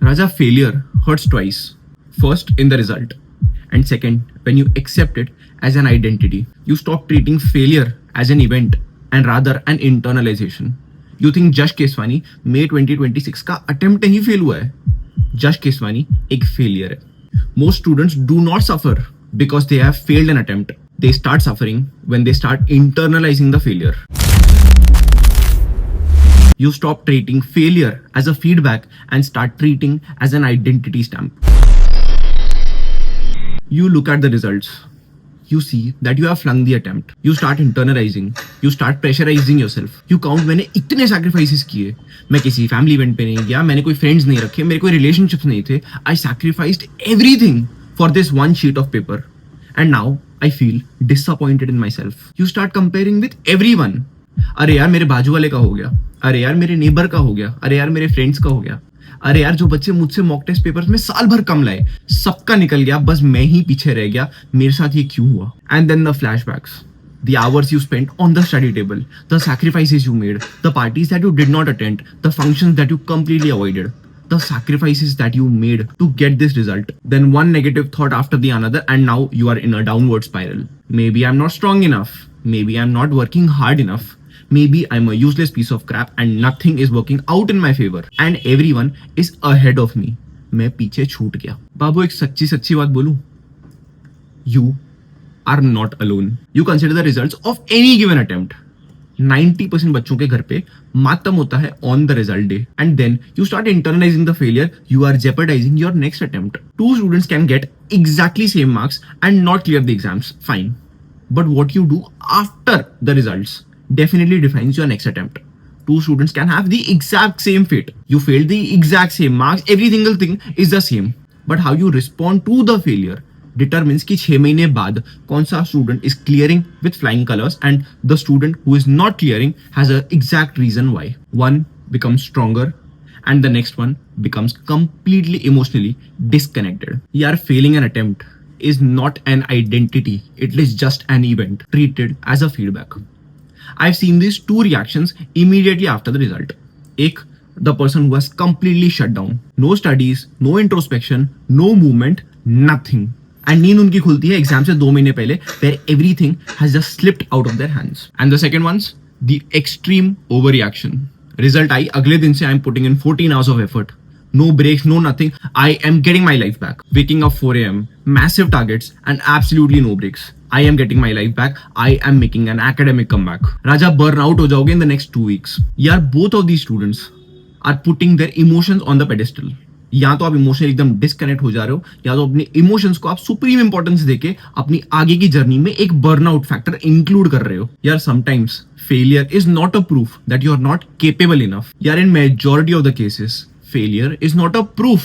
Raja, failure hurts twice. First, in the result, and second, when you accept it as an identity. You stop treating failure as an event and rather an internalization. You think जश केसवानी मई 2026 का attempt नहीं fail हुआ है. जश केसवानी एक failure है. Most students do not suffer because they have failed an attempt. They start suffering when they start internalizing the failure. You stop treating failure as a feedback and start treating as an identity stamp. You look at the results. You see that you have flung the attempt. You start internalizing. You start pressurizing yourself. You count मैंने इतने sacrifices किए. मैं किसी family event पे नहीं गया. मैंने कोई friends नहीं रखे. मेरे कोई relationships नहीं थे. I sacrificed everything for this one sheet of paper. And now I feel disappointed in myself. You start comparing with everyone. अरे यार मेरे बाजू वाले का हो गया. अरे यार मेरे नेबर का हो गया. अरे यार मेरे फ्रेंड्स का हो गया. अरे यार जो बच्चे मुझसे मॉक टेस्ट पेपर्स में साल भर कम लाए सबका निकल गया, बस मैं ही पीछे रह गया. मेरे साथ ये क्यों हुआ? And then the flashbacks, the hours you spent on the study table, the sacrifices you made, the parties that you did not attend, the functions that you completely avoided, the sacrifices that you made to get this result. Then one negative thought after the another, and now you are in a downward spiral. Maybe I'm not strong enough. Maybe I'm not working hard enough. Maybe I'm a useless piece of crap and nothing is working out in my favor. And everyone is ahead of me. मैं पीछे छूट गया. बाबू एक सच्ची सच्ची बात बोलूं? You are not alone. You consider the results of any given attempt. 90% बच्चों के घर पे मातम होता है on the result day. And then you start internalizing the failure. You are jeopardizing your next attempt. Two students can get exactly same marks and not clear the exams. Fine. But what you do after the results definitely defines your next attempt. Two students can have the exact same fate. You failed the exact same marks. Every single thing is the same. But how you respond to the failure determines कि 6 महीने बाद कौन सा student is clearing with flying colors and the student who is not clearing has an exact reason why. One becomes stronger and the next one becomes completely emotionally disconnected. Yaar, failing an attempt is not an identity. It is just an event treated as a feedback. I've seen these two reactions immediately after the result. एक, the person who has completely shut down. No studies, no introspection, no movement, nothing. And नींद उनकी खुलती है exam से 2 महीने पहले where everything has just slipped out of their hands. And the second one's the extreme overreaction. Result आई, अगले दिन से I'm putting in 14 hours of effort. No breaks, no nothing. I am getting my life back. Waking up 4 a.m., massive targets and absolutely no breaks. I am getting my life back. I am making an academic comeback. Raja, burn out हो जाओगे in the next 2 weeks. यार, both of these students are putting their emotions on the pedestal. या तो आप emotional एकदम disconnect हो जा रहे हो या तो अपने इमोशंस को आप सुप्रीम इंपॉर्टेंस देके अपनी आगे की जर्नी में एक बर्नआउट फैक्टर इंक्लूड कर रहे हो. यार, sometimes failure is not a proof that you are not capable enough. यार, in majority of the cases failure is not a proof.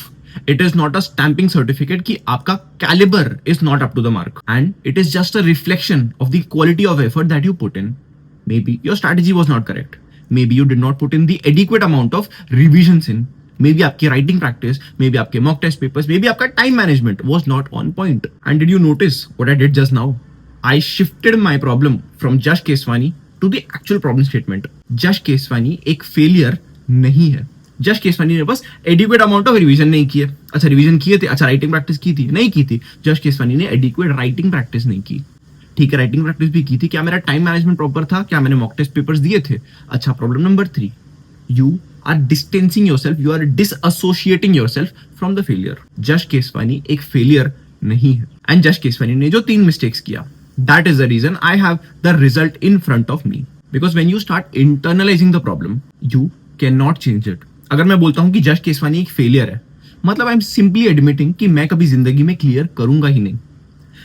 It is not a stamping certificate कि आपका caliber is not up to the mark. And it is just a reflection of the quality of effort that you put in. Maybe your strategy was not correct. Maybe you did not put in the adequate amount of revisions in. Maybe आपकी writing practice, maybe आपके mock test papers, maybe आपका time management was not on point. And did you notice what I did just now? I shifted my problem from Jash Keswani to the actual problem statement. Jash Keswani एक failure नहीं है. जश केसवानी ने बस adequate amount of revision नहीं किए. अच्छा, revision किए थे. अच्छा, राइटिंग प्रैक्टिस की थी? नहीं की थी. जश केसवानी ने एडिक्वेट राइटिंग प्रैक्टिस नहीं की. ठीक है, राइटिंग प्रैक्टिस भी की थी. क्या मेरा टाइम मैनेजमेंट प्रॉपर था? क्या मैंने मॉक टेस्ट पेपर्स दिए थे? अच्छा, problem number 3, you are distancing yourself, you are disassociating yourself from the failure. Jash Keswani एक फेलियर नहीं है. एंड जश केसवानी ने जो 3 मिस्टेक्स किया, that is the reason I have the result in front of me. Because when you start internalizing the problem, you can not change it. अगर मैं बोलता हूं कि जश केसवानी एक फेलियर है, मतलब आई एम सिंपली एडमिटिंग कि मैं कभी जिंदगी में क्लियर करूंगा ही नहीं.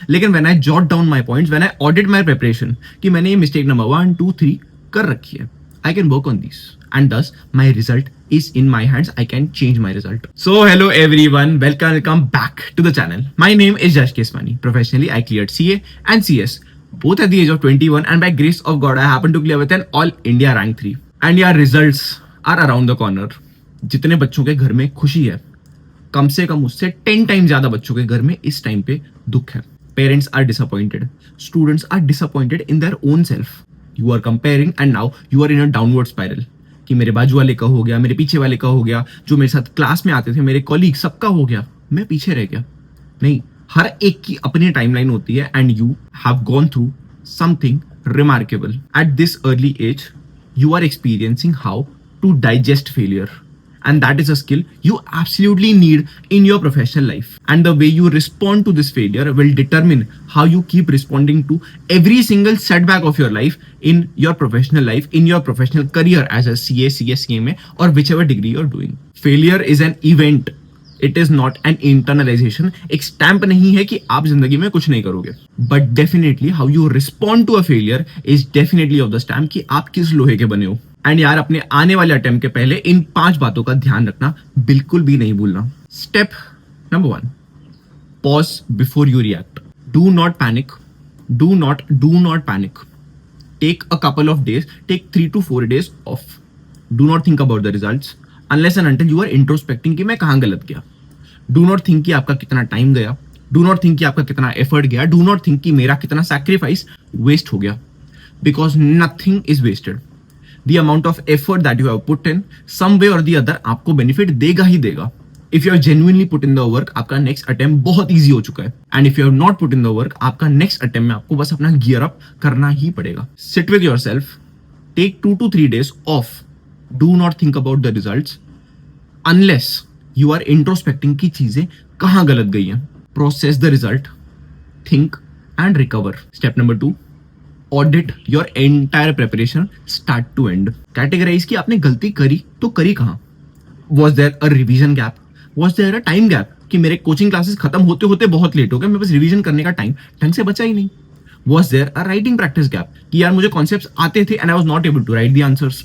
लेकिन when I jot down my points, when I audit my preparation कि मैंने ये मिस्टेक नंबर 1, 2, 3 कर रखी है, I can work on this and thus my result is in my hands. I can change my result. So hello everyone, welcome back to the channel. My name is Jash Keswani. Professionally, I cleared CA and CS both at the age of 21, and by grace of God, I happened to clear with an all India rank 3. And your results are around the corner. जितने बच्चों के घर में खुशी है, कम से कम उससे 10 time ज्यादा बच्चों के घर में इस टाइम पे दुख है. Parents are disappointed. Students are disappointed in their own self. You are comparing and now you are in a downward spiral. कि मेरे बाजू वाले का हो गया, मेरे पीछे वाले का हो गया, जो मेरे साथ क्लास में आते थे मेरे कॉलीग सबका हो गया, मैं पीछे रह गया। नहीं, हर एक की अपनी टाइमलाइन होती है and you have gone through something remarkable at this early age. You are experiencing how to digest failure, and that is a skill you absolutely need in your professional life, and the way you respond to this failure will determine how you keep responding to every single setback of your life, in your professional life, in your professional career as a CA, CS, CMA, or whichever degree you're doing. Failure is an event. It is not an internalization. एक stamp नहीं है कि आप जिंदगी में कुछ नहीं करोगे, but definitely how you respond to a failure is definitely of the stamp कि आप किस लोहे के बने हो। एंड यार, अपने आने वाले अटेम्प्ट के पहले इन 5 बातों का ध्यान रखना बिल्कुल भी नहीं भूलना। Step number 1, pause before you react. Do not panic, do not panic. Take a couple of days, take 3 to 4 days off. Do not think about the results unless and until you are introspecting कि मैं कहां गलत गया। Do not think कि आपका कितना time गया, do not think कि आपका कितना एफर्ट गया, डू नॉट थिंक कि मेरा कितना सैक्रिफाइस वेस्ट हो गया, because nothing is wasted. The amount of effort that you have put in, some way or the other आपको बेनिफिट देगा ही देगा। If you have genuinely put in the work, आपका नेक्स्ट अटेम्प्ट बहुत easy हो चुका है, and if you have not put in the work, आपका नेक्स्ट अटेम्प्ट में आपको बस अपना गियर अप करना ही पड़ेगा। Sit with yourself, take 2 to 3 days off. Do not think about the results unless you are introspecting की चीजें कहां गलत गई हैं। Process the result, think and recover. Step number 2, audit your entire preparation start to end. Categorize की आपने गलती करी तो करी कहां। Was there a revision gap, was there a time gap कि मेरे कोचिंग क्लासेस खत्म होते होते बहुत लेट हो गए, मेरे पास रिविजन करने का टाइम ढंग से बचा ही नहीं। Was there a writing practice gap कि यार मुझे कॉन्सेप्ट्स आते थे and I was not able to write the answers.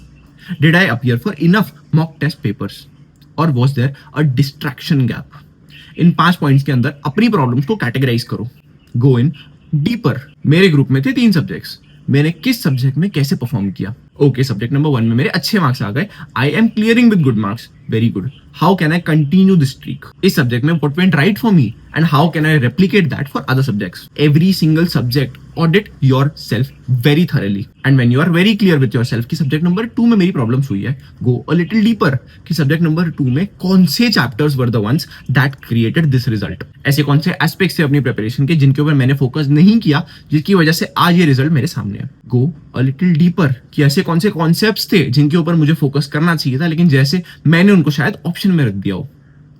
Did I appear for enough mock test papers, और was there a distraction gap. इन 5 पॉइंट्स के अंदर अपनी प्रॉब्लम्स को कैटेगराइज करो। गो इन डीपर। मेरे ग्रुप में थे 3 सब्जेक्ट्स, मैंने किस सब्जेक्ट में कैसे परफॉर्म किया। ओके, सब्जेक्ट नंबर 1 में मेरे अच्छे मार्क्स आ गए, I am clearing with good marks, very good. How can I continue this streak. इस सब्जेक्ट में what went right for me and how can I replicate that for other subjects. Every single subject audit your self very thoroughly, and when you are very clear with your self कि subject number 2 में मेरी problems हुई है, go a little deeper कि subject number 2 में कौन से chapters were the ones that created this result. ऐसे कौन से एस्पेक्ट्स थे अपनी प्रिपरेशन के जिनके ऊपर मैंने फोकस नहीं किया, जिसकी वजह से आज ये रिजल्ट मेरे सामने है। गो अ लिटिल डीपर कि ऐसे कौन से कॉन्सेप्ट्स थे जिनके ऊपर मुझे फोकस करना चाहिए था, लेकिन जैसे मैंने उनको शायद ऑप्शन में रख दिया हो।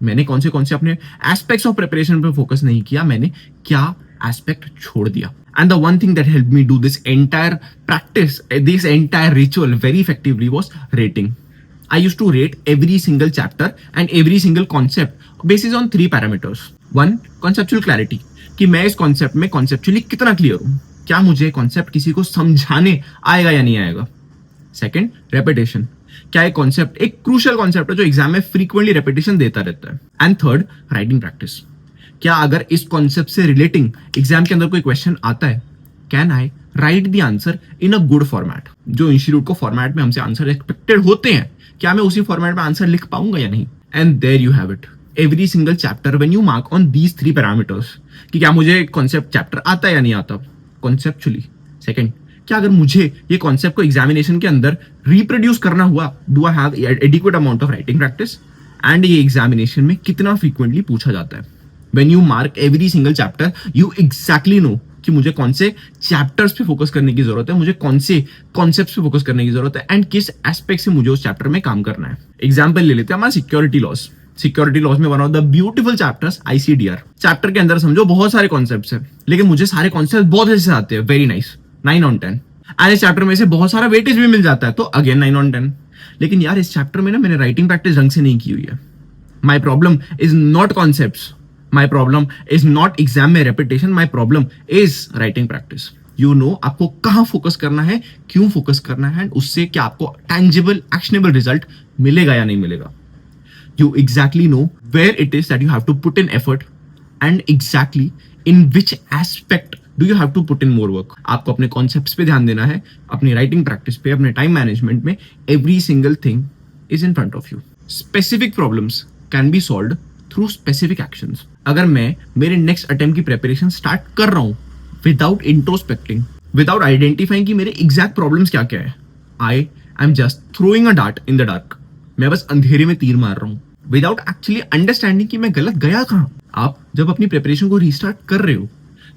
मैंने कौन से अपने एस्पेक्ट्स ऑफ प्रिपरेशन पे फोकस नहीं किया, मैंने क्या एस्पेक्ट छोड़ दिया। And the one thing that helped me do this entire practice, this entire ritual very effectively was rating. I used to rate every single chapter and every single concept based on 3 parameters. 1, conceptual clarity, कि मैं इस concept में conceptually कितना clear हूं, क्या मुझे concept किसी को समझाने आएगा या नहीं आएगा। 2, रेपिटेशन, क्या एक कॉन्सेप्ट एक क्रूशियल कॉन्सेप्ट है जो एग्जाम में फ्रीक्वेंटली रेपिटेशन देता रहता है। एंड 3, राइटिंग प्रैक्टिस, क्या अगर इस कॉन्सेप्ट से रिलेटिंग एग्जाम के अंदर कोई क्वेश्चन आता है, can I right the answer in a good format. जो इंस्टीट्यूट को फॉर्मेट में हमसे आंसर एक्सपेक्टेड होते हैं, क्या मैं उसी फॉर्मेट में आंसर लिख पाऊंगा या नहीं। And there you have it, every single chapter when you mark on these 3 parameters कि क्या मुझे कॉन्सेप्ट चैप्टर आता है या नहीं आता कॉन्सेप्चुअली। 2, क्या अगर मुझे ये कॉन्सेप्ट को एग्जामिनेशन के अंदर रिप्रोड्यूस करना हुआ, do I have adequate amount of writing practice, and ये एग्जामिनेशन में कितना फ्रीक्वेंटली पूछा जाता है। When you mark every single chapter, you exactly know कि मुझे कौन से चैप्टर्स पे फोकस करने की जरूरत है, मुझे कौन से कॉन्सेप्ट्स पे फोकस करने की जरूरत है, एंड किस एस्पेक्ट से मुझे उस चैप्टर में काम करना है। एग्जाम्पल ले लेते हैं हमारा सिक्योरिटी लॉज। सिक्योरिटी लॉज में one of the beautiful chapters ICDR। Chapter के अंदर समझो बहुत सारे कॉन्सेप्ट्स हैं, लेकिन मुझे सारे कॉन्सेप्ट बहुत अच्छे से आते हैं, वेरी नाइस, 9 on 10। एंड इस चैप्टर में से बहुत सारा वेटेज भी मिल जाता है, तो अगेन 9 on 10। लेकिन यार इस चैप्टर में ना मैंने राइटिंग प्रैक्टिस ढंग से नहीं की हुई है। My problem is not concepts, my problem is not exam में repetition, my problem is writing practice. You know आपको कहाँ फोकस करना है, क्यों फोकस करना है, उससे क्या आपको tangible actionable result मिलेगा या नहीं मिलेगा। You exactly know where it is that you have to put in effort and exactly in which aspect do you have to put in more work. आपको अपने concepts पे ध्यान देना है, अपनी writing practice पे, अपने time management में, every single thing is in front of you. Specific problems can be solved through specific actions. अगर मैं मेरे नेक्स्ट अटेम्प्ट की प्रिपरेशन स्टार्ट कर रहा हूं विदाउट इंट्रोस्पेक्टिंग, विदाउट आइडेंटिफाइंग कि मेरे एग्जैक्ट प्रॉब्लम्स क्या क्या है, I I am just throwing a dart in the dark. मैं बस अंधेरे में तीर मार रहा हूँ विदाउट एक्चुअली अंडरस्टैंडिंग कि मैं गलत गया कहाँ. आप जब अपनी प्रिपरेशन को रीस्टार्ट कर रहे हो,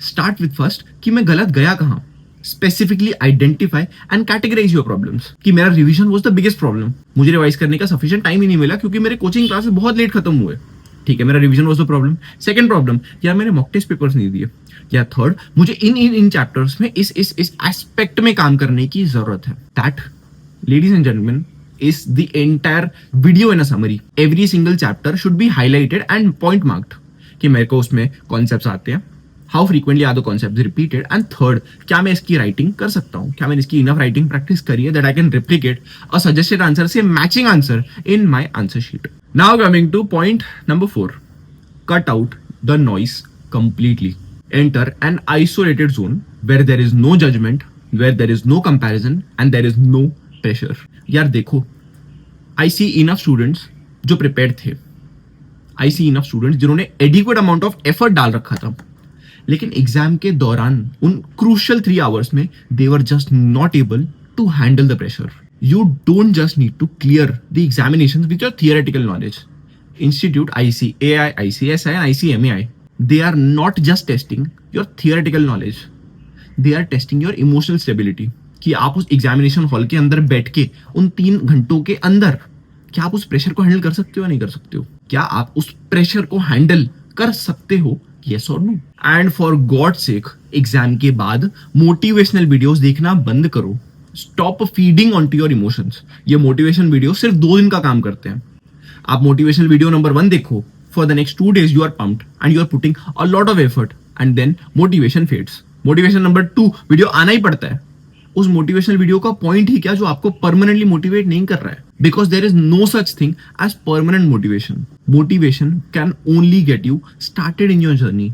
स्टार्ट विथ फर्स्ट कि मैं गलत गया कहाँ. Specifically identify and categorize your problems. कि मेरा revision was the biggest problem. मुझे रिवाइज करने का सफिशिएंट टाइम ही नहीं मिला क्योंकि मेरे कोचिंग क्लासेस बहुत लेट खत्म हुए. ठीक है, मेरा revision was the problem. Second problem, यार मैंने मॉक टेस्ट पेपर्स नहीं दिए. या थर्ड, मुझे इन चैप्टर्स में इस एस्पेक्ट में काम करने की जरूरत है. That, ladies and gentlemen, is the entire video in a summary. Every single chapter should be highlighted and point marked कि मेरे को उसमें concepts आते हैं. How frequently are the concepts repeated? And third, क्या मैं इसकी writing कर सकता हूँ? क्या मैंने इसकी enough writing practice करी है that I can replicate a suggested answer से matching answer in my answer sheet. Now coming to point number 4. Cut out the noise completely. Enter an isolated zone where there is no judgment, where there is no comparison and there is no pressure. यार देखो, आई सी enough students जो prepared थे. आई सी enough students जिन्होंने adequate amount of effort डाल रखा था, लेकिन exam के दौरान उन क्रूशियल 3 आवर्स में they were just not able to handle the pressure. You don't just need to clear the examination with your theoretical knowledge. Institute ICAI, ICSI and ICMAI, they are not just testing your theoretical knowledge, they are testing your emotional stability. कि आप उस examination hall के अंदर बैठ के उन 3 घंटों के अंदर क्या आप उस प्रेशर को हैंडल कर सकते हो या नहीं कर सकते हो. क्या आप उस प्रेशर को हैंडल कर सकते हो, यस और no. And for God sake, exam के बाद मोटिवेशनल वीडियोस देखना बंद करो. Stop feeding on to your emotions. ये मोटिवेशन वीडियो सिर्फ 2 दिन का काम करते हैं. आप मोटिवेशनल वीडियो नंबर 1 देखो, for the next 2 days you are pumped and you are putting a lot of effort and then motivation fades. Motivation number 2 video आना ही पड़ता है. उस मोटिवेशनल वीडियो का पॉइंट ही क्या जो आपको परमानेंटली मोटिवेट नहीं कर रहा है. Because there is no such thing as permanent motivation. Motivation can only get you started in your journey,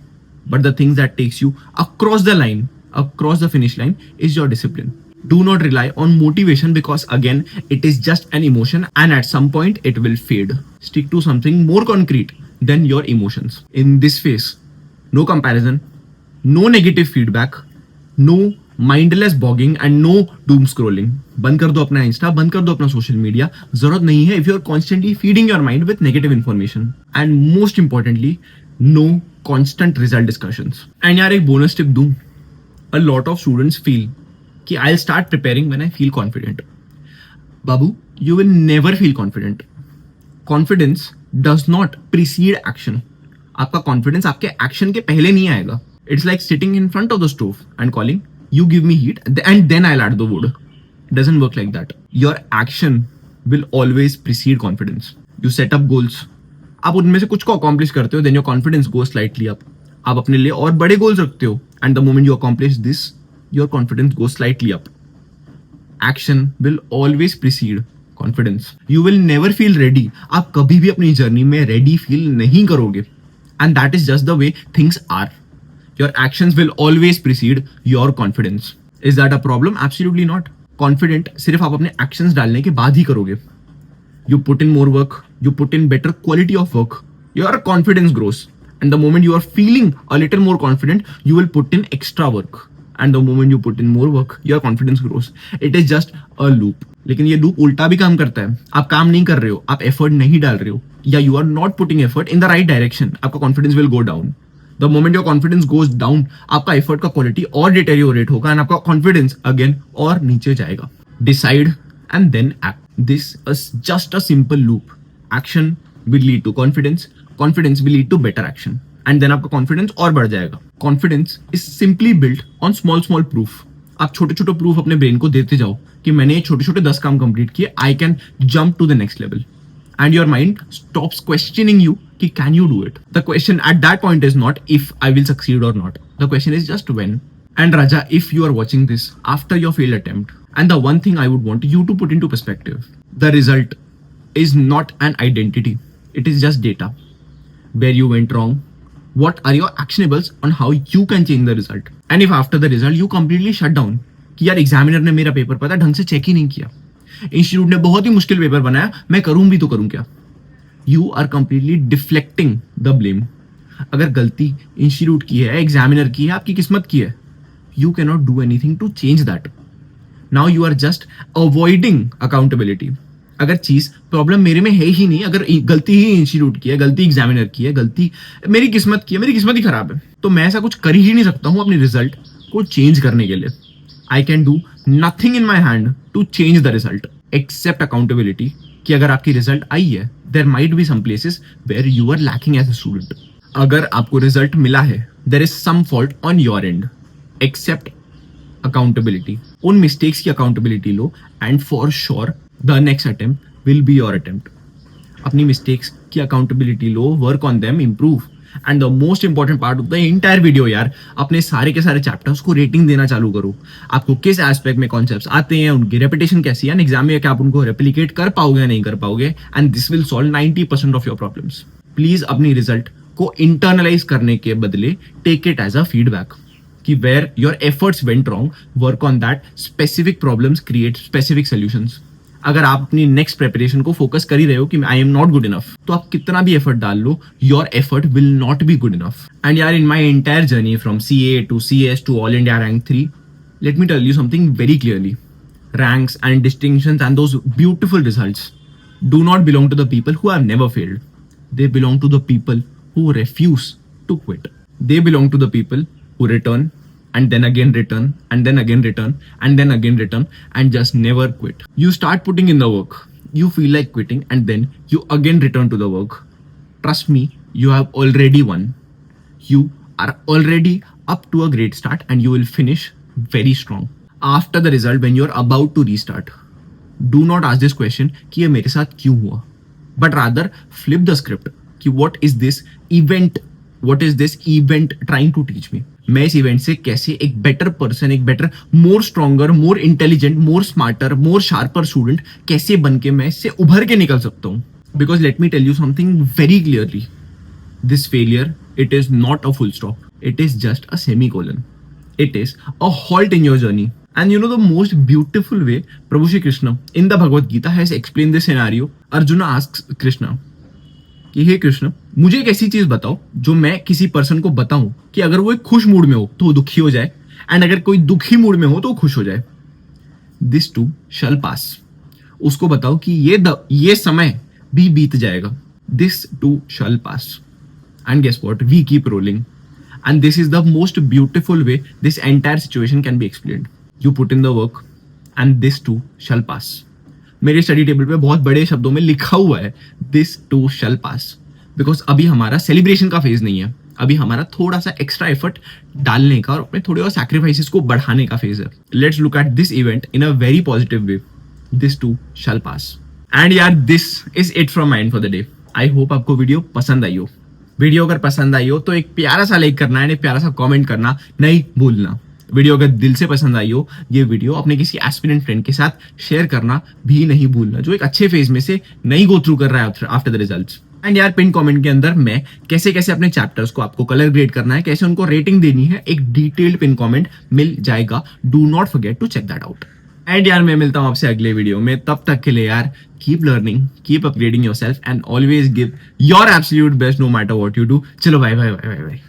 but the things that takes you across the line, across the finish line is your discipline. Do not rely on motivation because again it is just an emotion and at some point it will fade. Stick to something more concrete than your emotions. In this phase, no comparison, no negative feedback, no mindless blogging and no doom scrolling. बंद कर दो अपना Insta, बंद कर दो अपना social media. जरूरत नहीं है if you are constantly feeding your mind with negative information. And most importantly, no constant result discussions. And यार एक bonus tip दूं. A lot of students feel कि I'll start preparing when I feel confident. Babu, you will never feel confident. Confidence does not precede action. आपका confidence आपके action के पहले नहीं आएगा. It's like sitting in front of the stove and calling, you give me heat and then I'll add the wood. It doesn't work like that. Your action will always precede confidence. You set up goals. आप उनमें से कुछ को accomplish करते हो, then your confidence goes slightly up. आप अपने लिए और बड़े goals रखते हो, and the moment you accomplish this, your confidence goes slightly up. Action will always precede confidence. You will never feel ready. आप कभी भी अपनी जर्नी में ready feel नहीं करोगे. And that is just the way things are. Your actions will always precede your confidence. Is that a problem? Absolutely not. Confident सिर्फ आप अपने actions डालने के बाद ही करोगे. You put in more work. You put in better quality of work. Your confidence grows. And the moment you are feeling a little more confident, you will put in extra work. And the moment you put in more work, your confidence grows. It is just a loop. लेकिन ये loop उल्टा भी काम करता है. आप काम नहीं कर रहे हो, आप effort नहीं डाल रहे हो, या you are not putting effort in the right direction, आपका confidence will go down. The moment your confidence goes down, आपका effort का quality और deteriorate होगा and आपका confidence again और नीचे जाएगा. Decide and then act. This is just a simple loop. Action will lead to confidence. Confidence will lead to better action. And then आपका confidence और बढ़ जाएगा. Confidence is simply built on small small proof. आप छोटे छोटे proof अपने brain को देते जाओ कि मैंने छोटे छोटे 10 काम कंप्लीट किए, I can jump to the next level. And your mind stops questioning you कि can you do it. The question at that point is not if I will succeed or not. The question is just when. And Raja, if you are watching this after your failed attempt, and the one thing I would want you to put into perspective, the result is not an identity, it is just data. Where you went wrong, what are your actionables on how you can change the result. And if after the result you completely shut down कि यार examiner ने मेरा paper पता ढंग से check ही नहीं किया, institute ने बहुत ही मुश्किल पेपर बनाया, मैं करूं भी तो करूं क्या, you are completely deflecting the blame. अगर गलती इंस्टीट्यूट की है, एग्जामिनर की है, आपकी किस्मत की है, you can not do anything to change that. Now you are just avoiding accountability. अगर चीज प्रॉब्लम मेरे में है ही नहीं, अगर गलती ही इंस्टीट्यूट की है, गलती एग्जामिनर की है, गलती मेरी किस्मत की है, मेरी किस्मत ही खराब है, तो मैं ऐसा कुछ कर ही नहीं सकता हूँ अपनी रिजल्ट को चेंज करने के लिए। I can do nothing in my hand to change the result accept accountability, कि अगर आपकी रिजल्ट आई है, there might be some places where you are lacking as a student. अगर आपको रिजल्ट मिला है, there is some fault on your end, accept accountability. उन मिस्टेक्स की अकाउंटेबिलिटी लो and for sure the next attempt will be your attempt. अपनी mistakes की accountability लो, work on them, improve. And the most important part of the entire video यार, अपने सारे के सारे चैप्टर्स को रेटिंग देना चालू करो। आपको किस एस्पेक्ट में कॉन्सेप्ट्स आते हैं, उनकी रेपिटेशन कैसी है, एग्जाम में क्या आप उनको रेप्लिकेट कर पाओगे या नहीं कर पाओगे, and this will solve 90% of your problems. Please अपनी रिजल्ट को इंटरनलाइज करने के बदले take it as a feedback, कि where your efforts went wrong, work on that, specific problems create specific solutions. अगर आप अपनी नेक्स्ट प्रिपरेशन को फोकस कर ही रहे हो कि I am not good enough, तो आप कितना भी एफर्ट डाल लो, your effort will not be good enough. And यार, in my entire journey from CA to CS to All India Rank 3, let me tell you something very clearly. Ranks and distinctions and those beautiful results do not belong to the people who have never failed. They belong to the people who refuse to quit. They belong to the people who return and then again return and then again return and then again return and just never quit. You start putting in the work, you feel like quitting, and then you again return to the work. Trust me, you have already won. You are already up to a great start and you will finish very strong. After the result, when you are about to restart, do not ask this question कि ये मेरे साथ क्यों हुआ, but rather flip the script कि what is this event trying to teach me. मैं इस event से कैसे एक बेटर पर्सन, एक better, more stronger, more intelligent, more smarter, more sharper student कैसे बन के मैं इससे उभर के निकल सकता हूँ। Because let me tell you something very clearly, this failure, it is not a full stop, it is just a semicolon, it is a halt in your journey. And you know the most beautiful way Prabhu Shri Krishna in the Bhagavad Gita has explained this scenario. Arjuna asks Krishna कि हे कृष्ण, मुझे एक ऐसी चीज बताओ जो मैं किसी person को बताऊं कि अगर वो एक खुश मूड में हो तो वो दुखी हो जाए, एंड अगर कोई दुखी मूड में हो तो वो खुश हो जाए. This too shall pass. उसको बताओ कि ये समय भी बीत जाएगा. This too shall pass. And guess what, we keep rolling. And this is the most beautiful way this entire situation can be explained. You put in the work and this too shall pass. मेरे study table पे बहुत बड़े शब्दों में लिखा हुआ है this too shall pass. Because अभी हमारा सेलिब्रेशन का फेज नहीं है, अभी हमारा थोड़ा सा एक्स्ट्रा एफर्ट डालने का और अपने थोड़े और सैक्रिफाइसेस को बढ़ाने का फेज है. Let's look at this event in a very positive way. This too shall pass. And यार, this is it from mind for the day. I hope आपको वीडियो पसंद आई हो. वीडियो अगर पसंद आई हो तो एक प्यारा सा लाइक करना है, एक प्यारा सा कमेंट करना नहीं भूलना. वीडियो अगर दिल से पसंद आई हो, ये वीडियो अपने किसी एस्पिरेंट फ्रेंड के साथ शेयर करना भी नहीं भूलना, जो एक अच्छे फेज में से नहीं गो थ्रू कर रहा है आफ्टर द रिजल्ट्स. एंड यार, पिन कमेंट के अंदर मैं कैसे कैसे अपने चैप्टर्स को आपको कलर ग्रेड करना है, कैसे उनको रेटिंग देनी है, एक डिटेल्ड पिन कमेंट मिल जाएगा. Do not forget to check that out. And यार, मैं मिलता हूं आपसे अगले वीडियो में. तब तक के लिए यार, keep learning, keep upgrading yourself and always give your absolute best no matter what you do. चलो, bye bye bye bye bye.